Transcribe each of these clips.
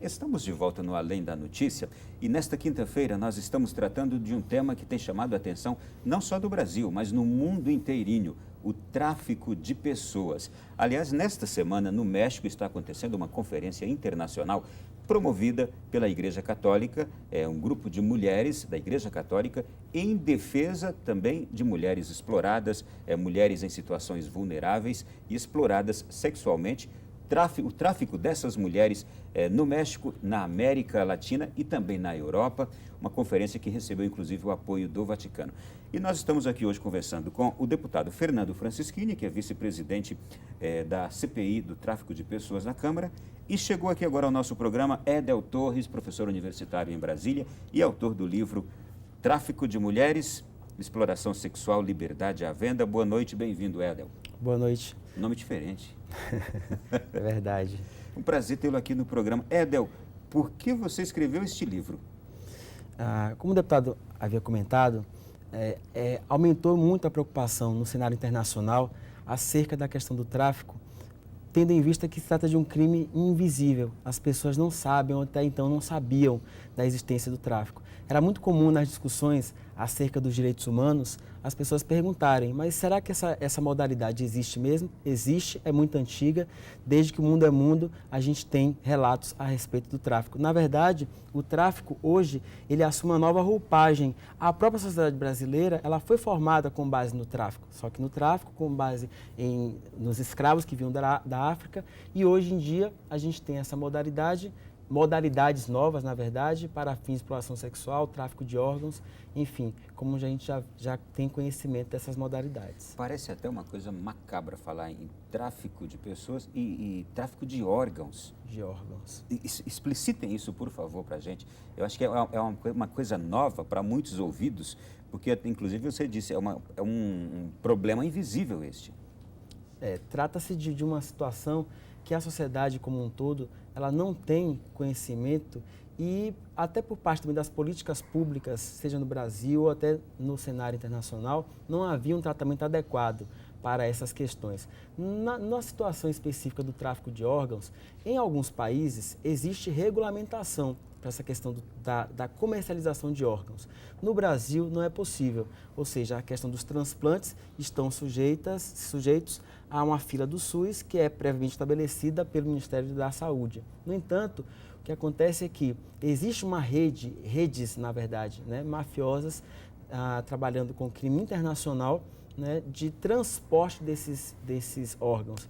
Estamos de volta no Além da Notícia e nesta quinta-feira nós estamos tratando de um tema que tem chamado a atenção não só do Brasil, mas no mundo inteirinho, o tráfico de pessoas. Aliás, nesta semana no México está acontecendo uma conferência internacional promovida pela Igreja Católica, um grupo de mulheres da Igreja Católica em defesa também de mulheres exploradas, mulheres em situações vulneráveis e exploradas sexualmente. O tráfico dessas mulheres no México, na América Latina e também na Europa, uma conferência que recebeu inclusive o apoio do Vaticano. E nós estamos aqui hoje conversando com o deputado Fernando Francischini, que é vice-presidente da CPI do tráfico de pessoas na Câmara, e chegou aqui agora ao nosso programa Edel Torres, professor universitário em Brasília e autor do livro Tráfico de Mulheres, Exploração Sexual, Liberdade à Venda. Boa noite, bem-vindo, Edel. Boa noite. Nome diferente. É verdade. Um prazer tê-lo aqui no programa. Edel, por que você escreveu este livro? Como o deputado havia comentado, aumentou muito a preocupação no cenário internacional acerca da questão do tráfico, tendo em vista que se trata de um crime invisível. As pessoas não sabem, ou até então não sabiam da existência do tráfico. Era muito comum nas discussões acerca dos direitos humanos as pessoas perguntarem, mas será que essa modalidade existe mesmo? Existe, é muito antiga, desde que o mundo é mundo, a gente tem relatos a respeito do tráfico. Na verdade, o tráfico hoje, ele assume uma nova roupagem. A própria sociedade brasileira, ela foi formada com base no tráfico, só que no tráfico com base nos escravos que vinham da África, e hoje em dia a gente tem essa modalidades novas, na verdade, para fins de exploração sexual, tráfico de órgãos, enfim, como a gente já tem conhecimento dessas modalidades. Parece até uma coisa macabra falar em tráfico de pessoas e tráfico de órgãos. De órgãos. Explicitem isso, por favor, para a gente. Eu acho que é uma coisa nova para muitos ouvidos, porque, inclusive, você disse, é um problema invisível este. Trata-se de uma situação que a sociedade como um todo, ela não tem conhecimento e até por parte também das políticas públicas, seja no Brasil ou até no cenário internacional, não havia um tratamento adequado para essas questões. Na situação específica do tráfico de órgãos, em alguns países existe regulamentação para essa questão da comercialização de órgãos. No Brasil não é possível, ou seja, a questão dos transplantes estão sujeitos a uma fila do SUS que é previamente estabelecida pelo Ministério da Saúde. No entanto, o que acontece é que existe uma redes, na verdade, mafiosas, trabalhando com crime internacional, de transporte desses órgãos.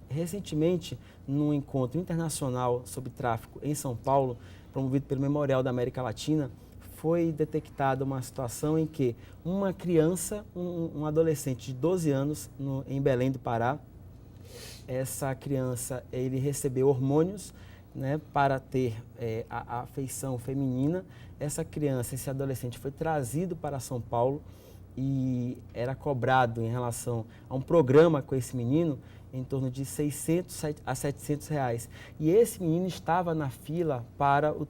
Recentemente, num encontro internacional sobre tráfico em São Paulo, promovido pelo Memorial da América Latina, foi detectada uma situação em que uma criança, um adolescente de 12 anos, em Belém do Pará, essa criança, ele recebeu hormônios, para ter a afeição feminina. Essa criança, esse adolescente foi trazido para São Paulo e era cobrado em relação a um programa com esse menino em torno de 600 a 700 reais. E esse menino estava na fila para o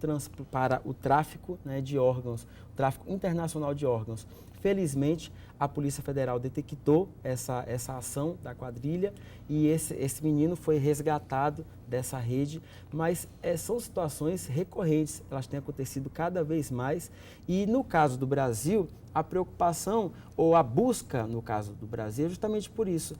tráfico de órgãos, o tráfico internacional de órgãos. Felizmente, a Polícia Federal detectou essa ação da quadrilha e esse menino foi resgatado dessa rede, mas são situações recorrentes, elas têm acontecido cada vez mais e no caso do Brasil, a preocupação ou a busca, no caso do Brasil, é justamente por isso,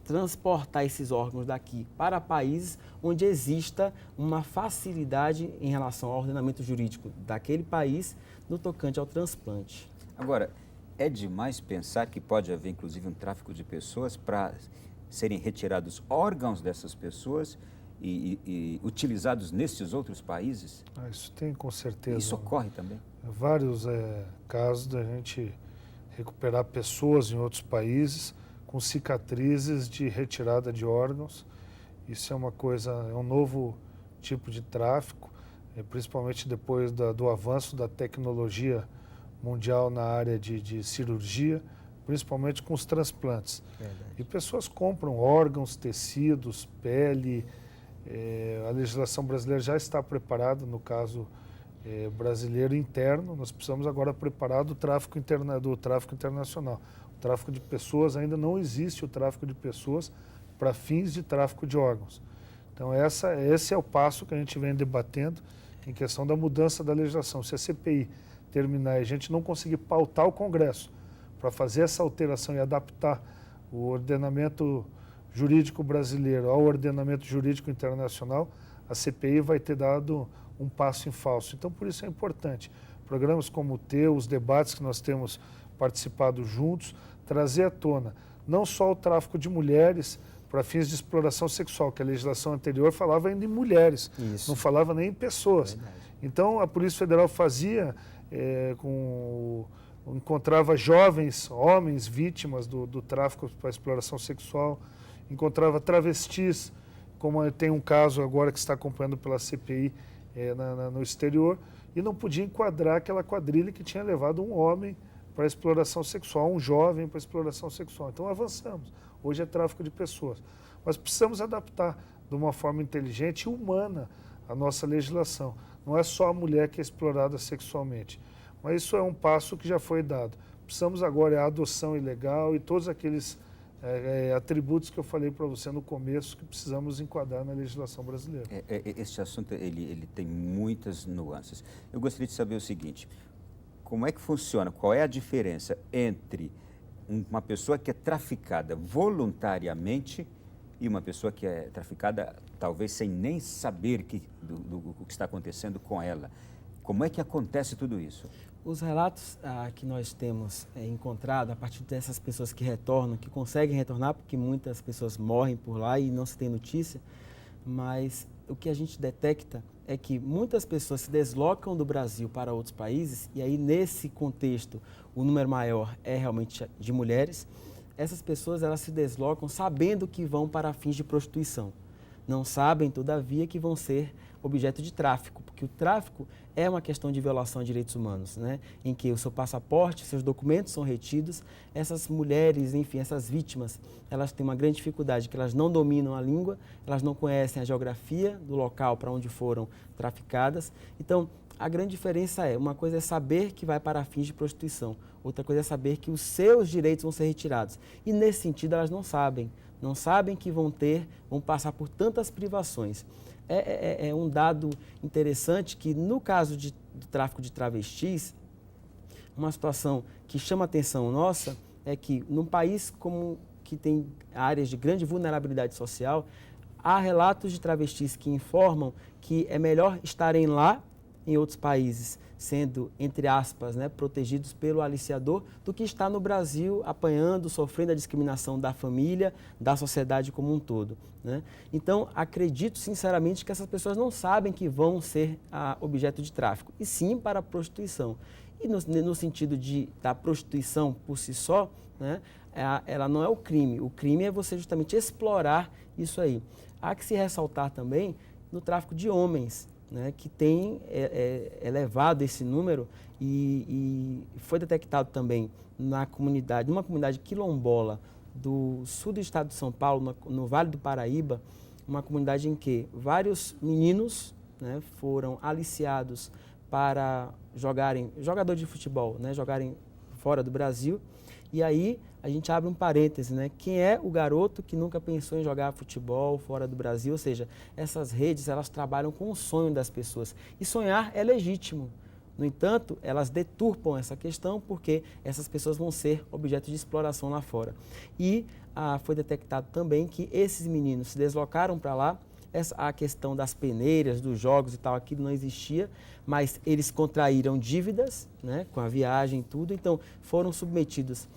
transportar esses órgãos daqui para países onde exista uma facilidade em relação ao ordenamento jurídico daquele país no tocante ao transplante. Agora, é demais pensar que pode haver, inclusive, um tráfico de pessoas para serem retirados órgãos dessas pessoas e utilizados nesses outros países? Isso tem, com certeza. Isso ocorre também? Vários casos da gente recuperar pessoas em outros países com cicatrizes de retirada de órgãos. Isso é um novo tipo de tráfico, principalmente depois do avanço da tecnologia mundial na área de cirurgia, principalmente com os transplantes. Verdade. E pessoas compram órgãos, tecidos, pele. A legislação brasileira já está preparada, no caso brasileiro interno, nós precisamos agora preparar do tráfico internacional. O tráfico de pessoas, ainda não existe o tráfico de pessoas para fins de tráfico de órgãos. Então, esse é o passo que a gente vem debatendo em questão da mudança da legislação. Se a CPI terminar e a gente não conseguir pautar o Congresso para fazer essa alteração e adaptar o ordenamento jurídico brasileiro ao ordenamento jurídico internacional, a CPI vai ter dado um passo em falso. Então, por isso é importante. Programas como o teu, os debates que nós temos participado juntos, trazer à tona não só o tráfico de mulheres para fins de exploração sexual, que a legislação anterior falava ainda em mulheres, não falava nem em pessoas. Então, a Polícia Federal fazia, encontrava jovens, homens, vítimas do tráfico para exploração sexual, encontrava travestis, como tem um caso agora que está acompanhando pela CPI no exterior, e não podia enquadrar aquela quadrilha que tinha levado um homem para exploração sexual, um jovem para exploração sexual. Então avançamos. Hoje é tráfico de pessoas. Mas precisamos adaptar de uma forma inteligente e humana a nossa legislação. Não é só a mulher que é explorada sexualmente. Mas isso é um passo que já foi dado. Precisamos agora a adoção ilegal e todos aqueles atributos que eu falei para você no começo que precisamos enquadrar na legislação brasileira. Este assunto ele tem muitas nuances. Eu gostaria de saber o seguinte: como é que funciona? Qual é a diferença entre uma pessoa que é traficada voluntariamente e uma pessoa que é traficada talvez sem nem saber do que está acontecendo com ela? Como é que acontece tudo isso? Os relatos que nós temos encontrado a partir dessas pessoas que retornam, que conseguem retornar, porque muitas pessoas morrem por lá e não se tem notícia, mas o que a gente detecta é que muitas pessoas se deslocam do Brasil para outros países, e aí nesse contexto o número maior é realmente de mulheres. Essas pessoas elas se deslocam sabendo que vão para fins de prostituição. Não sabem, todavia, que vão ser objeto de tráfico, porque o tráfico é uma questão de violação de direitos humanos, né? Em que o seu passaporte, seus documentos são retidos. Essas mulheres, enfim, essas vítimas, elas têm uma grande dificuldade, que elas não dominam a língua, elas não conhecem a geografia do local para onde foram traficadas. Então, a grande diferença uma coisa é saber que vai para fins de prostituição, outra coisa é saber que os seus direitos vão ser retirados. E nesse sentido elas não sabem que vão passar por tantas privações. É um dado interessante que no caso do tráfico de travestis, uma situação que chama a atenção nossa é que num país que tem áreas de grande vulnerabilidade social, há relatos de travestis que informam que é melhor estarem lá em outros países, sendo, entre aspas, protegidos pelo aliciador, do que estar no Brasil apanhando, sofrendo a discriminação da família, da sociedade como um todo, né? Então, acredito sinceramente que essas pessoas não sabem que vão ser objeto de tráfico, e sim para a prostituição. E no sentido da prostituição por si só, né, ela não é o crime é você justamente explorar isso aí. Há que se ressaltar também no tráfico de homens, né, que tem elevado esse número e foi detectado também numa comunidade quilombola do sul do estado de São Paulo, no Vale do Paraíba, uma comunidade em que vários meninos, né, foram aliciados para jogador de futebol, né, jogarem fora do Brasil. E aí a gente abre um parêntese, né? Quem é o garoto que nunca pensou em jogar futebol fora do Brasil? Ou seja, essas redes elas trabalham com o sonho das pessoas. E sonhar é legítimo. No entanto, elas deturpam essa questão porque essas pessoas vão ser objeto de exploração lá fora. E foi detectado também que esses meninos se deslocaram para lá. A questão das peneiras, dos jogos e tal, aquilo não existia, mas eles contraíram dívidas, né, com a viagem e tudo, então foram submetidos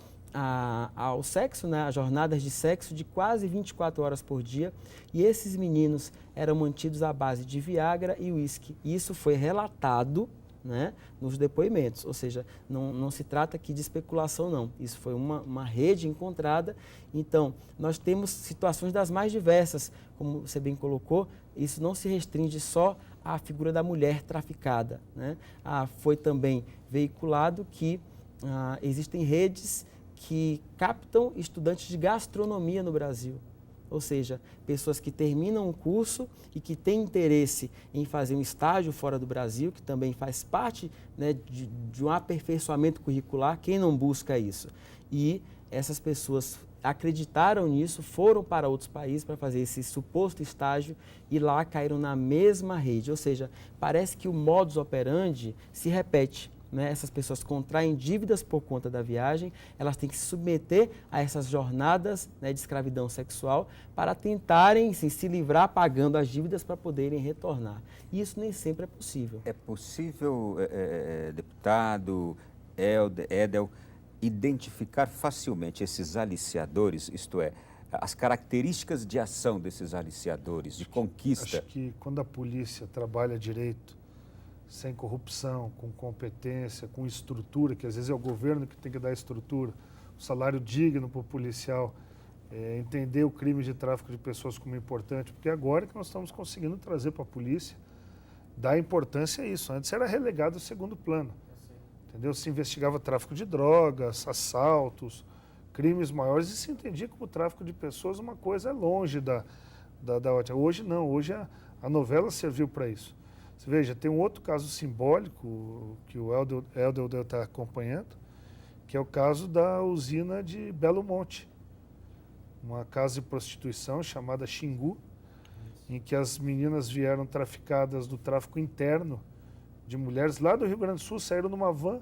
ao sexo, né, a jornadas de sexo de quase 24 horas por dia, e esses meninos eram mantidos à base de Viagra e uísque. Isso foi relatado, né, nos depoimentos, ou seja, não se trata aqui de especulação não, isso foi uma rede encontrada. Então, nós temos situações das mais diversas, como você bem colocou, isso não se restringe só à figura da mulher traficada, né? Foi também veiculado que existem redes que captam estudantes de gastronomia no Brasil. Ou seja, pessoas que terminam o curso e que têm interesse em fazer um estágio fora do Brasil, que também faz parte, né, de um aperfeiçoamento curricular, quem não busca isso? E essas pessoas acreditaram nisso, foram para outros países para fazer esse suposto estágio e lá caíram na mesma rede. Ou seja, parece que o modus operandi se repete. Né? Essas pessoas contraem dívidas por conta da viagem, elas têm que se submeter a essas jornadas, né, de escravidão sexual para tentarem assim, se livrar pagando as dívidas para poderem retornar. E isso nem sempre é possível. É possível, deputado Edel, identificar facilmente esses aliciadores, isto é, as características de ação desses aliciadores, de conquista? Acho que quando a polícia trabalha direito, sem corrupção, com competência, com estrutura, que às vezes é o governo que tem que dar estrutura, um salário digno para o policial, entender o crime de tráfico de pessoas como importante, porque agora que nós estamos conseguindo trazer para a polícia, dar importância a isso. Antes era relegado ao segundo plano, entendeu? Se investigava tráfico de drogas, assaltos, crimes maiores e se entendia como tráfico de pessoas uma coisa longe da ótica. Hoje não, hoje a novela serviu para isso. Você veja, tem um outro caso simbólico que o Helder deve estar acompanhando, que é o caso da usina de Belo Monte, uma casa de prostituição chamada Xingu, em que as meninas vieram traficadas do tráfico interno de mulheres lá do Rio Grande do Sul, saíram numa van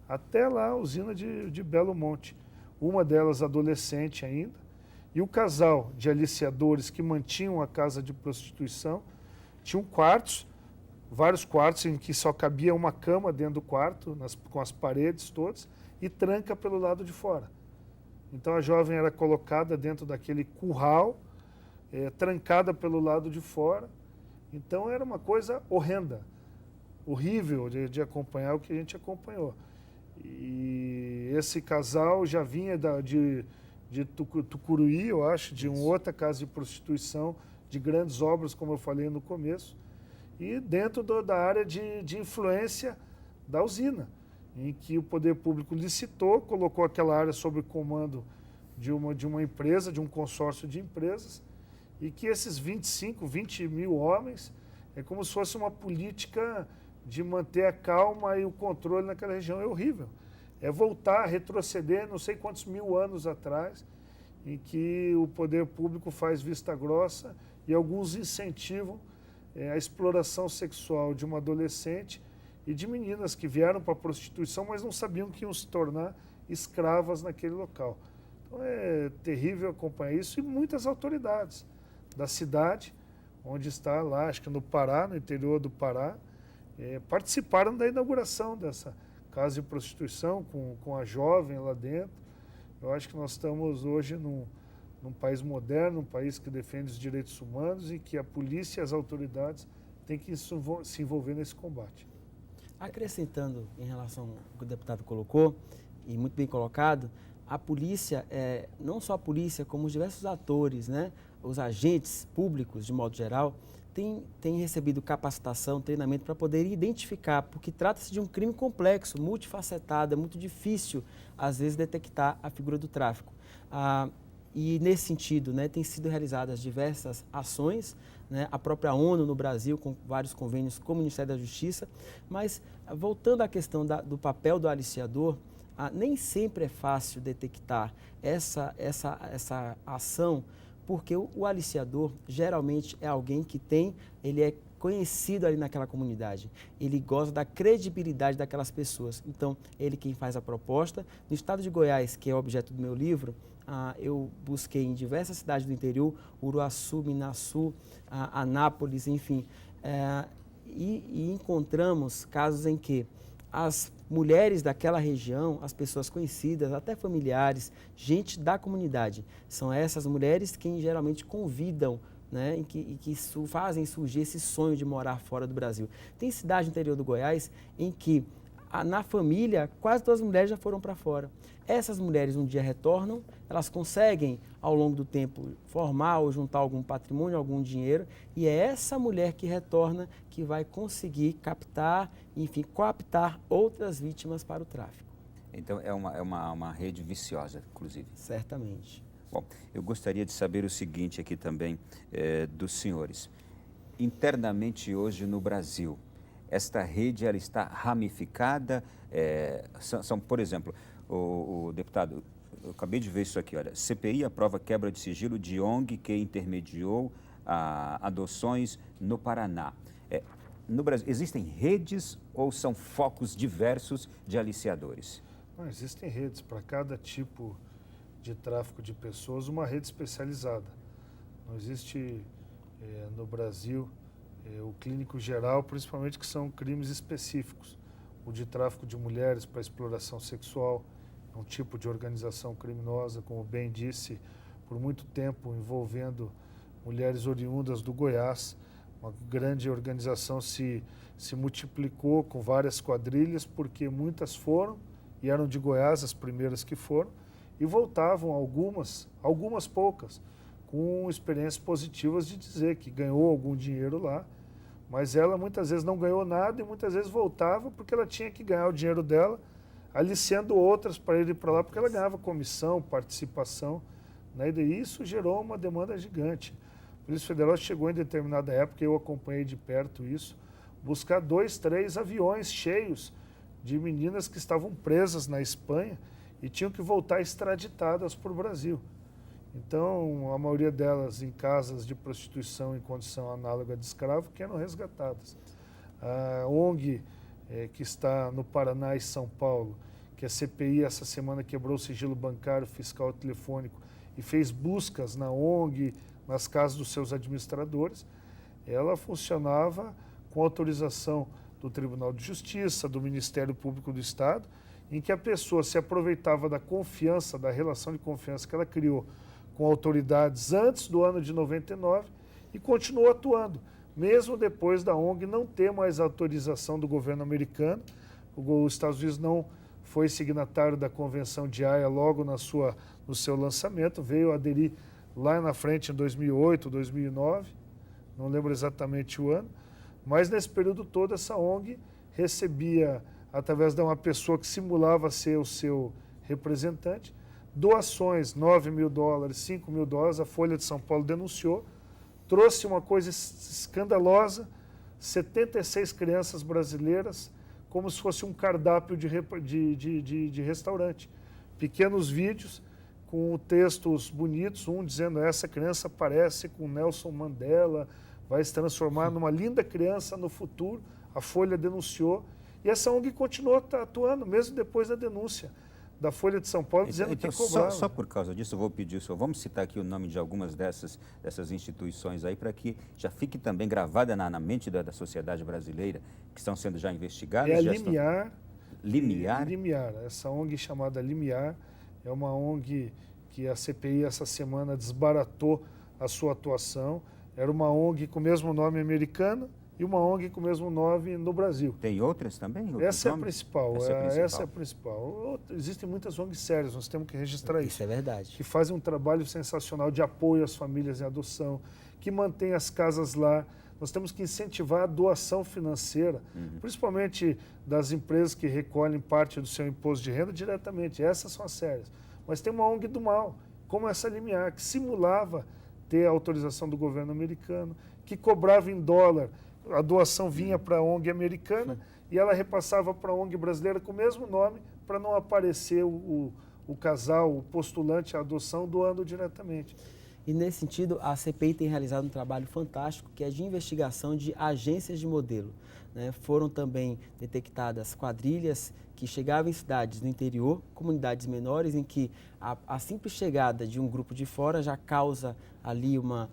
até lá a usina de Belo Monte. Uma delas adolescente ainda, e o casal de aliciadores que mantinham a casa de prostituição tinham quartos, vários quartos em que só cabia uma cama dentro do quarto, com as paredes todas, e tranca pelo lado de fora. Então a jovem era colocada dentro daquele curral, trancada pelo lado de fora. Então era uma coisa horrenda, horrível de acompanhar o que a gente acompanhou. E esse casal já vinha de Tucuruí, eu acho, de uma outra casa de prostituição, de grandes obras, como eu falei no começo, e dentro da área de influência da usina, em que o poder público licitou, colocou aquela área sob o comando de uma empresa, de um consórcio de empresas, e que esses 20 mil homens, é como se fosse uma política de manter a calma e o controle naquela região. É horrível. É voltar, retroceder não sei quantos mil anos atrás, em que o poder público faz vista grossa e alguns incentivam a exploração sexual de uma adolescente e de meninas que vieram para a prostituição, mas não sabiam que iam se tornar escravas naquele local. Então é terrível acompanhar isso, e muitas autoridades da cidade, onde está lá, acho que no Pará, no interior do Pará, participaram da inauguração dessa casa de prostituição com a jovem lá dentro. Eu acho que nós estamos hoje num país moderno, um país que defende os direitos humanos e que a polícia e as autoridades têm que se envolver nesse combate. Acrescentando em relação ao que o deputado colocou, e muito bem colocado, a polícia, não só a polícia, como os diversos atores, né, os agentes públicos, de modo geral, têm recebido capacitação, treinamento para poder identificar, porque trata-se de um crime complexo, multifacetado, é muito difícil, às vezes, detectar a figura do tráfico. E, nesse sentido, né, têm sido realizadas diversas ações, né, a própria ONU no Brasil, com vários convênios com o Ministério da Justiça, mas, voltando à questão do papel do aliciador, nem sempre é fácil detectar essa ação, porque o aliciador geralmente é alguém que ele é conhecido ali naquela comunidade, ele goza da credibilidade daquelas pessoas. Então, ele quem faz a proposta. No estado de Goiás, que é o objeto do meu livro, eu busquei em diversas cidades do interior, Uruaçu, Minaçu, Anápolis, enfim, e encontramos casos em que as mulheres daquela região, as pessoas conhecidas, até familiares, gente da comunidade, são essas mulheres quem geralmente convidam, né, e que fazem surgir esse sonho de morar fora do Brasil. Tem cidade no interior do Goiás em que, na família, quase todas as mulheres já foram para fora. Essas mulheres um dia retornam, elas conseguem, ao longo do tempo, formar ou juntar algum patrimônio, algum dinheiro, e é essa mulher que retorna que vai conseguir captar, enfim, coaptar outras vítimas para o tráfico. Então é uma rede viciosa, inclusive. Certamente. Bom, eu gostaria de saber o seguinte aqui também dos senhores. Internamente hoje no Brasil, esta rede ela está ramificada? Por exemplo, o deputado eu acabei de ver isso aqui, olha. CPI aprova quebra de sigilo de ONG que intermediou adoções no Paraná. No Brasil, existem redes ou são focos diversos de aliciadores? Não, existem redes para cada tipo de tráfico de pessoas, uma rede especializada. Não existe no Brasil o clínico geral, principalmente que são crimes específicos. O de tráfico de mulheres para exploração sexual, é um tipo de organização criminosa, como bem disse, por muito tempo envolvendo mulheres oriundas do Goiás. Uma grande organização se multiplicou com várias quadrilhas, porque muitas foram, e eram de Goiás as primeiras que foram, e voltavam algumas poucas, com experiências positivas de dizer que ganhou algum dinheiro lá, mas ela muitas vezes não ganhou nada e muitas vezes voltava porque ela tinha que ganhar o dinheiro dela, aliciando outras para ir para lá, porque ela ganhava comissão, participação, né? E isso gerou uma demanda gigante. A Polícia Federal chegou em determinada época, eu acompanhei de perto isso, buscar 2, 3 aviões cheios de meninas que estavam presas na Espanha e tinham que voltar extraditadas para o Brasil. Então, a maioria delas em casas de prostituição em condição análoga de escravo, que eram resgatadas. A ONG, que está no Paraná e São Paulo, que a CPI essa semana quebrou o sigilo bancário, fiscal e telefônico e fez buscas na ONG, nas casas dos seus administradores, ela funcionava com autorização do Tribunal de Justiça, do Ministério Público do Estado, em que a pessoa se aproveitava da confiança, da relação de confiança que ela criou com autoridades antes do ano de 99 e continuou atuando, mesmo depois da ONG não ter mais autorização do governo americano. Os Estados Unidos não foi signatário da Convenção de Haia logo no seu lançamento, veio aderir lá na frente em 2008, 2009, não lembro exatamente o ano, mas nesse período todo essa ONG recebia, através de uma pessoa que simulava ser o seu representante, doações, $9 mil, $5 mil, a Folha de São Paulo denunciou, trouxe uma coisa escandalosa, 76 crianças brasileiras, como se fosse um cardápio de restaurante. Pequenos vídeos com textos bonitos, um dizendo essa criança parece com Nelson Mandela, vai se transformar numa linda criança no futuro. A Folha denunciou e essa ONG continuou atuando, mesmo depois da denúncia da Folha de São Paulo, dizendo que cobrava. Só por causa disso, eu vou pedir, senhor, vamos citar aqui o nome de algumas dessas instituições aí, para que já fique também gravada na mente da sociedade brasileira, que estão sendo já investigadas. É a Limiar. Limiar? Limiar. Essa ONG chamada Limiar é uma ONG que a CPI essa semana desbaratou a sua atuação. Era uma ONG com o mesmo nome americano e uma ONG com o mesmo nome no Brasil. Tem outras também? Essa é a principal. Essa é a principal. Existem muitas ONGs sérias, nós temos que registrar isso. Isso é verdade. Que fazem um trabalho sensacional de apoio às famílias em adoção, que mantêm as casas lá. Nós temos que incentivar a doação financeira, principalmente das empresas que recolhem parte do seu imposto de renda diretamente. Essas são as sérias. Mas tem uma ONG do mal, como essa Limiar, que simulava ter a autorização do governo americano, que cobrava em dólar. A doação vinha para a ONG americana e ela repassava para a ONG brasileira com o mesmo nome para não aparecer o casal, o postulante à adoção doando diretamente. E nesse sentido, a CPI tem realizado um trabalho fantástico que é de investigação de agências de modelo. Né? Foram também detectadas quadrilhas que chegavam em cidades do interior, comunidades menores, em que a simples chegada de um grupo de fora já causa ali uma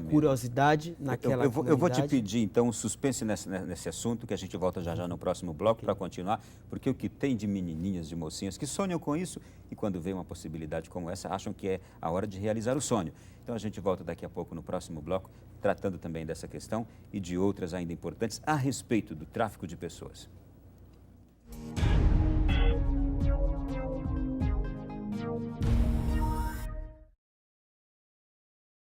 curiosidade naquela comunidade. Eu vou te pedir, então, um suspense nesse assunto, que a gente volta já no próximo bloco para continuar, porque o que tem de menininhas, de mocinhas que sonham com isso e quando vê uma possibilidade como essa, acham que é a hora de realizar o sonho. Então, a gente volta daqui a pouco no próximo bloco, tratando também dessa questão e de outras ainda importantes a respeito do tráfico de pessoas.